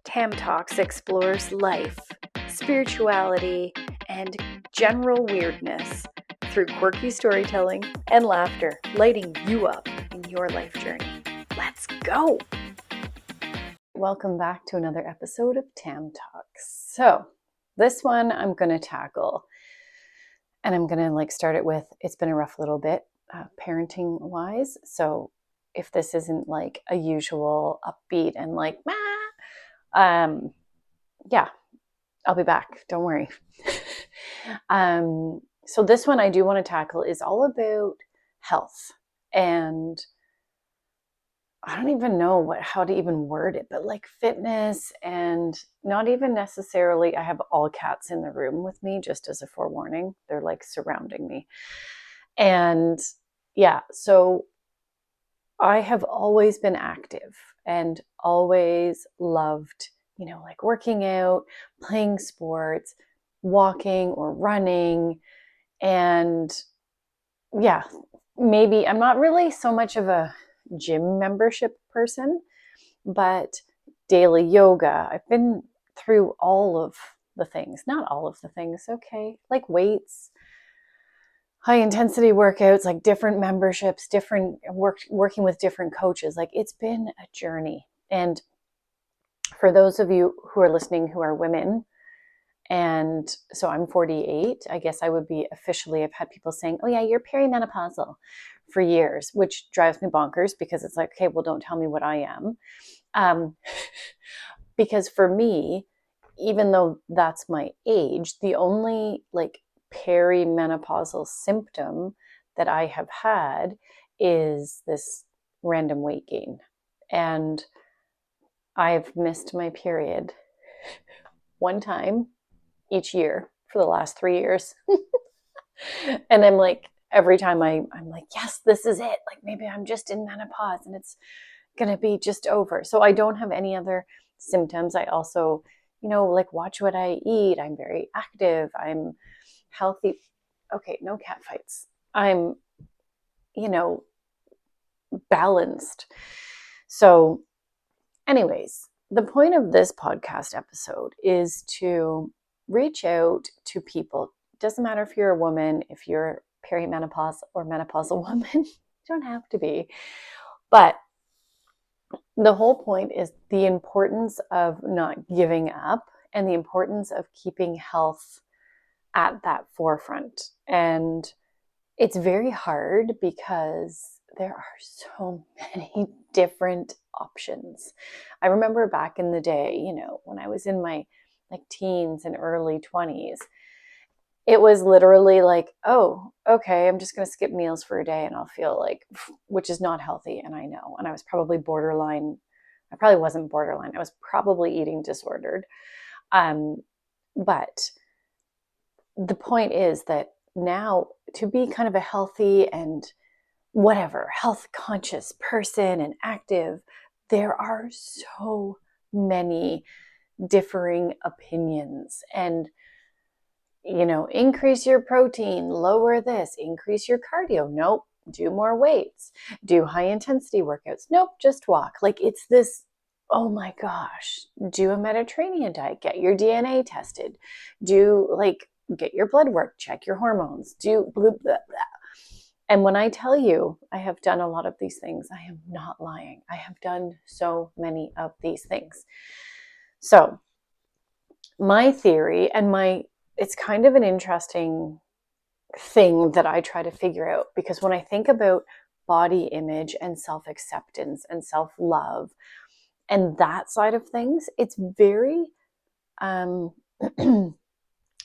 Tam Talks explores life, spirituality, and general weirdness through quirky storytelling and laughter, lighting you up in your life journey. Let's go! Welcome back to another episode of Tam Talks. So, this one I'm going to tackle, and I'm going to start it with, it's been a rough little bit, parenting wise. So, if this isn't like a usual upbeat and yeah, I'll be back. Don't worry. So this one I do want to tackle is all about health, and I don't even know how to even word it, but like fitness, and not even necessarily, I have all cats in the room with me, just as a forewarning. They're like surrounding me. And yeah, so I have always been active and always loved, like working out, playing sports, walking or running. And yeah, maybe I'm not really so much of a gym membership person, but daily yoga. I've been through all of the things, not all of the things, okay, like weights, high intensity workouts, like different memberships, different working with different coaches. Like it's been a journey. And for those of you who are listening who are women, and so I'm 48, I guess I would be officially, I've had people saying, oh yeah, you're perimenopausal for years, which drives me bonkers because it's like, okay, well, don't tell me what I am. Because for me, even though that's my age, the only like perimenopausal symptom that I have had is this random weight gain. And I've missed my period one time each year for the last 3 years. And I'm like, every time I'm like, yes, this is it. Like maybe I'm just in menopause and it's going to be just over. So I don't have any other symptoms. I also, like watch what I eat. I'm very active. I'm healthy. Okay, no cat fights. I'm, balanced. So anyways, the point of this podcast episode is to reach out to people. Doesn't matter if you're a woman, if you're perimenopause or menopausal woman, you don't have to be. But the whole point is the importance of not giving up and the importance of keeping health at that forefront. And it's very hard because there are so many different options. I remember back in the day, when I was in my teens and early 20s, it was literally like, oh, okay, I'm just going to skip meals for a day and I'll feel like, which is not healthy. And I know, and I was probably borderline. I probably wasn't borderline. I was probably eating disordered. But the point is that now to be kind of a healthy and whatever, health conscious person and active, there are so many differing opinions. And increase your protein, lower this, increase your cardio. Nope. Do more weights, do high intensity workouts. Nope. Just walk. Like it's this, oh my gosh, do a Mediterranean diet, get your DNA tested, get your blood work, check your hormones, do blah, blah, blah. And when I tell you I have done a lot of these things, I am not lying. I have done so many of these things. So my theory and it's kind of an interesting thing that I try to figure out, because when I think about body image and self-acceptance and self-love and that side of things, it's very,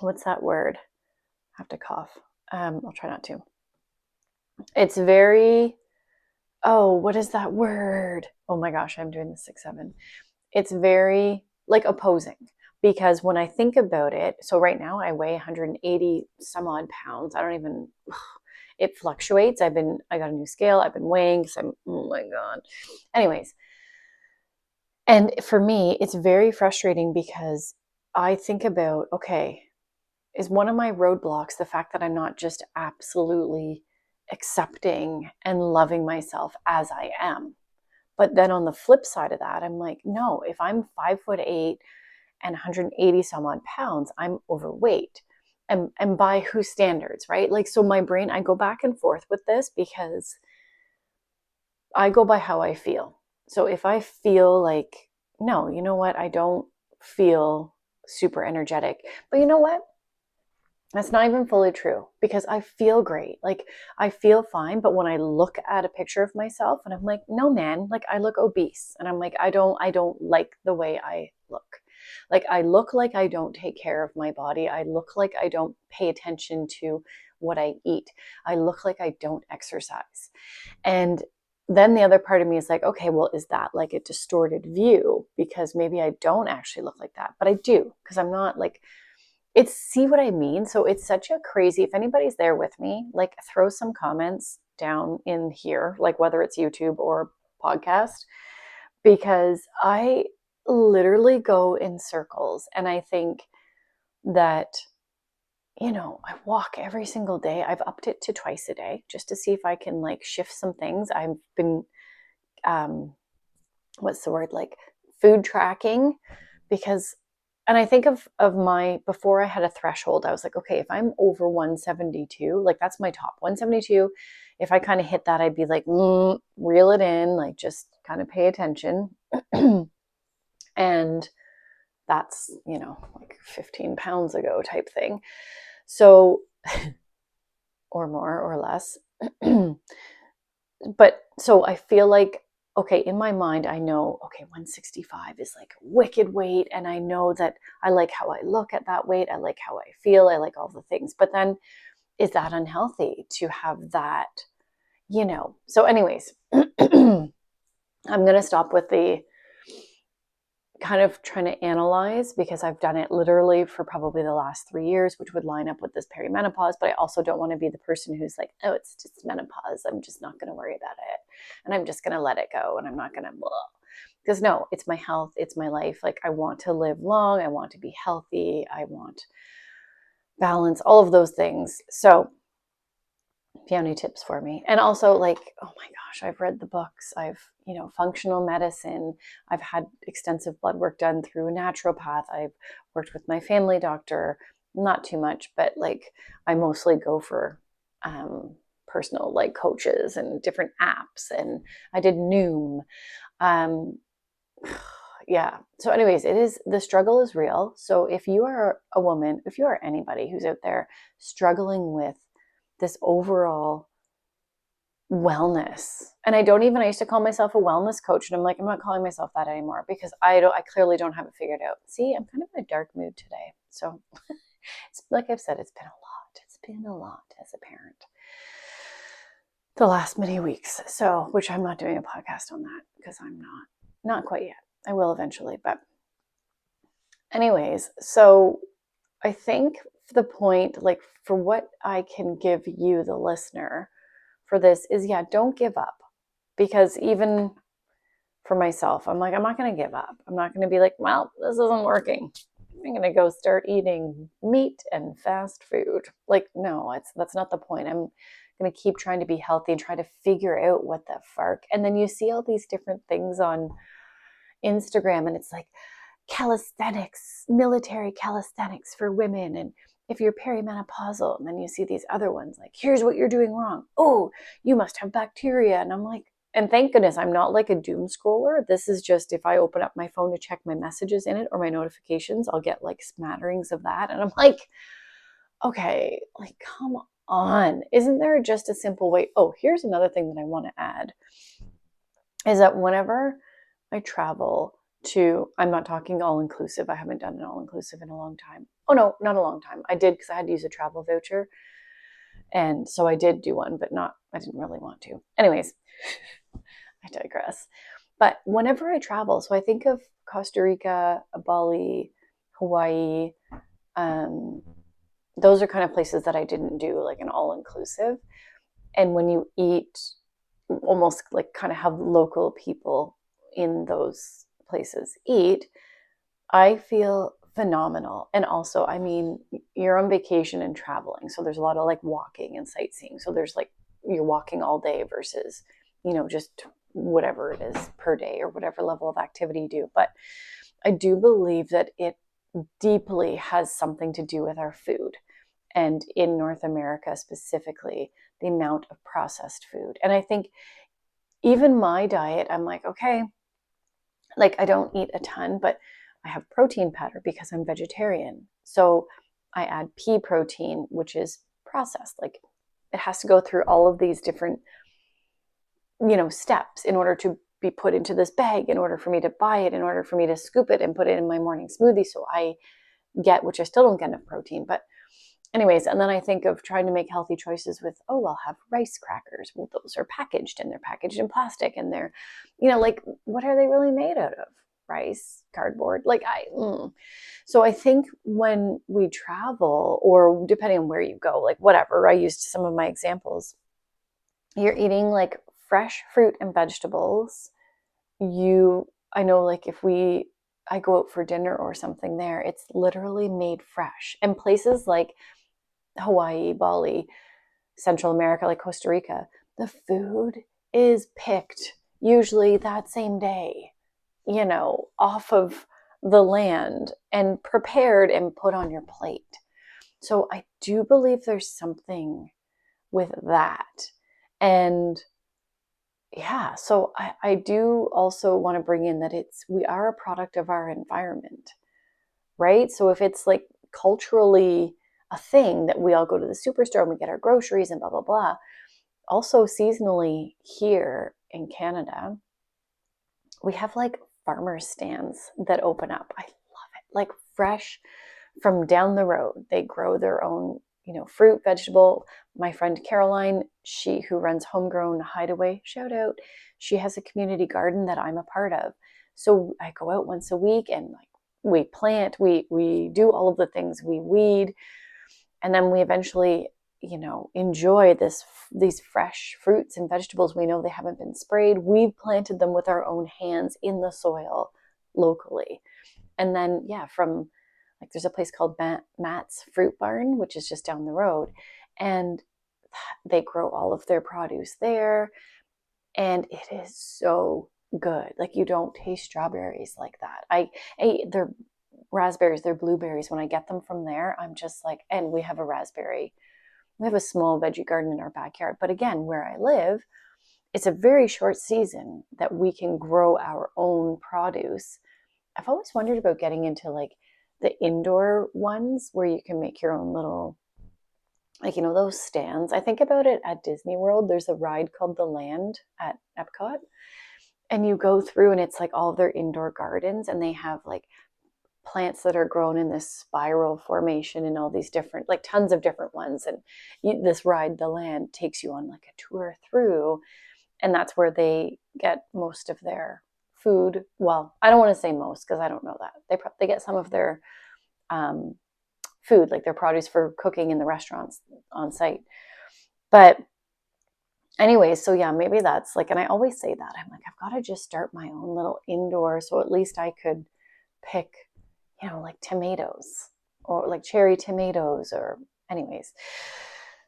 what's that word? I have to cough. I'll try not to. It's very, what is that word? Oh my gosh, I'm doing the 6-7. It's very like opposing. Because when I think about it, so right now I weigh 180 some odd pounds. It fluctuates. I got a new scale. I've been weighing because oh my God. Anyways. And for me, it's very frustrating because I think about, okay, is one of my roadblocks the fact that I'm not just absolutely accepting and loving myself as I am? But then on the flip side of that, I'm like, no, if I'm 5'8" and 180 some odd pounds, I'm overweight. And by whose standards, right? Like, so my brain, I go back and forth with this because I go by how I feel. So if I feel like, no, you know what? I don't feel super energetic. But you know what? That's not even fully true because I feel great. Like, I feel fine. But when I look at a picture of myself and I'm like, no, man, like I look obese. And I'm like, I don't like the way I look. Like, I look like I don't take care of my body. I look like I don't pay attention to what I eat. I look like I don't exercise. And then the other part of me is like, okay, well, is that like a distorted view? Because maybe I don't actually look like that, but I do, because I'm not like, it's, see what I mean? So it's such a crazy, if anybody's there with me, like throw some comments down in here, like whether it's YouTube or podcast, because I literally go in circles. And I think that, I walk every single day. I've upped it to twice a day just to see if I can like shift some things. I've been, what's the word, like food tracking, because, and I think of my, before I had a threshold, I was like, okay, if I'm over 172, like that's my top 172. If I kind of hit that, I'd be like, reel it in, like just kind of pay attention. And that's, like 15 pounds ago type thing. So, or more or less. But so I feel like, okay, in my mind, I know, okay, 165 is like wicked weight. And I know that I like how I look at that weight. I like how I feel. I like all the things. But then is that unhealthy to have that, So anyways, I'm going to stop with the kind of trying to analyze, because I've done it literally for probably the last 3 years, which would line up with this perimenopause. But I also don't want to be the person who's like, oh, it's just menopause, I'm just not going to worry about it, and I'm just going to let it go, and I'm not going to, because no, it's my health, it's my life. Like, I want to live long, I want to be healthy, I want balance, all of those things. So if you have any tips for me. And also, like, oh my gosh, I've read the books, I've, functional medicine, I've had extensive blood work done through a naturopath, I've worked with my family doctor, not too much, but like I mostly go for personal like coaches and different apps, and I did Noom. Yeah. So anyways, the struggle is real. So if you are a woman, if you are anybody who's out there struggling with this overall wellness, and I used to call myself a wellness coach, and I'm like, I'm not calling myself that anymore, because I clearly don't have it figured out. See, I'm kind of in a dark mood today. So it's like I've said, it's been a lot as a parent the last many weeks. So, which I'm not doing a podcast on that, because I'm not quite yet. I will eventually, but anyways, so I think the point, like, for what I can give you, the listener, for this is, yeah, don't give up. Because even for myself, I'm like, I'm not going to give up. I'm not going to be like, well, this isn't working, I'm going to go start eating meat and fast food. Like, no, that's not the point. I'm going to keep trying to be healthy and try to figure out what the fark. And then you see all these different things on Instagram, and it's like calisthenics, military calisthenics for women, and if you're perimenopausal, and then you see these other ones like, here's what you're doing wrong, oh, you must have bacteria. And I'm like, and thank goodness I'm not like a doom scroller. This is just, if I open up my phone to check my messages in it or my notifications, I'll get like smatterings of that, and I'm like, okay, like, come on, isn't there just a simple way? Oh, here's another thing that I want to add, is that whenever I travel to, I'm not talking all-inclusive. I haven't done an all-inclusive in a long time. Oh no, not a long time. I did, because I had to use a travel voucher. And so I did do one, but I didn't really want to. Anyways, I digress. But whenever I travel, so I think of Costa Rica, Bali, Hawaii, those are kind of places that I didn't do like an all-inclusive. And when you eat, almost like kind of have local people in those places eat, I feel phenomenal. And also, I mean, you're on vacation and traveling, so there's a lot of like walking and sightseeing. So there's like, you're walking all day versus, just whatever it is per day or whatever level of activity you do. But I do believe that it deeply has something to do with our food. And in North America specifically, the amount of processed food. And I think even my diet, I'm like, okay, like I don't eat a ton, but I have protein powder because I'm vegetarian. So I add pea protein, which is processed. Like it has to go through all of these different, steps in order to be put into this bag, in order for me to buy it, in order for me to scoop it and put it in my morning smoothie. So I get, which I still don't get enough protein, but anyways, and then I think of trying to make healthy choices with, I'll have rice crackers. Well, those are packaged and they're packaged in plastic and they're, like, what are they really made out of? Rice, cardboard, So I think when we travel, or depending on where you go, like whatever, I used some of my examples, you're eating like fresh fruit and vegetables. I know like if I go out for dinner or something there, it's literally made fresh. And places like Hawaii, Bali, Central America, like Costa Rica, the food is picked usually that same day, off of the land and prepared and put on your plate. So I do believe there's something with that. And yeah, so I do also want to bring in that we are a product of our environment, right? So if it's like culturally a thing that we all go to the superstore and we get our groceries and blah, blah, blah. Also seasonally here in Canada, we have like farmer stands that open up. I love it. Like fresh from down the road. They grow their own, fruit, vegetable. My friend Caroline, who runs Homegrown Hideaway, shout out, she has a community garden that I'm a part of. So I go out once a week and like we plant, we do all of the things, we weed, and then we eventually, enjoy these fresh fruits and vegetables. We know they haven't been sprayed. We've planted them with our own hands in the soil locally. And then, from like there's a place called Matt's Fruit Barn, which is just down the road. And they grow all of their produce there. And it is so good. Like you don't taste strawberries like that. They're raspberries, they're blueberries. When I get them from there, I'm just like, and we have a small veggie garden in our backyard. But again, where I live, it's a very short season that we can grow our own produce. I've always wondered about getting into like the indoor ones where you can make your own little, like, those stands. I think about it at Disney World. There's a ride called The Land at Epcot. And you go through and it's like all of their indoor gardens, and they have like plants that are grown in this spiral formation and all these different, like tons of different ones. And this ride, The Land, takes you on like a tour through. And that's where they get most of their food. Well, I don't want to say most because I don't know that. They get some of their food, like their produce for cooking in the restaurants on site. But anyways, so yeah, maybe that's like, and I always say that, I'm like, I've got to just start my own little indoor, so at least I could pick, like tomatoes or like cherry tomatoes, or anyways.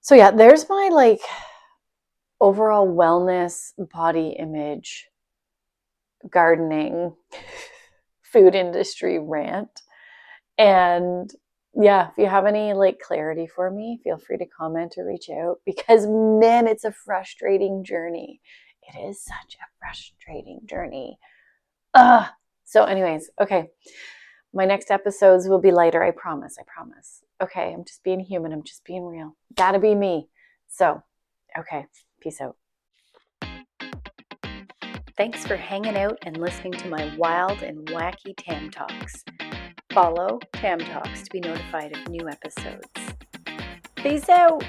So yeah, there's my like overall wellness, body image, gardening, food industry rant. And yeah, if you have any like clarity for me, feel free to comment or reach out, because man, it's a frustrating journey. It is such a frustrating journey. So anyways, okay. My next episodes will be lighter. I promise. Okay. I'm just being human. I'm just being real. Gotta be me. So, okay. Peace out. Thanks for hanging out and listening to my wild and wacky Tam Talks. Follow Tam Talks to be notified of new episodes. Peace out.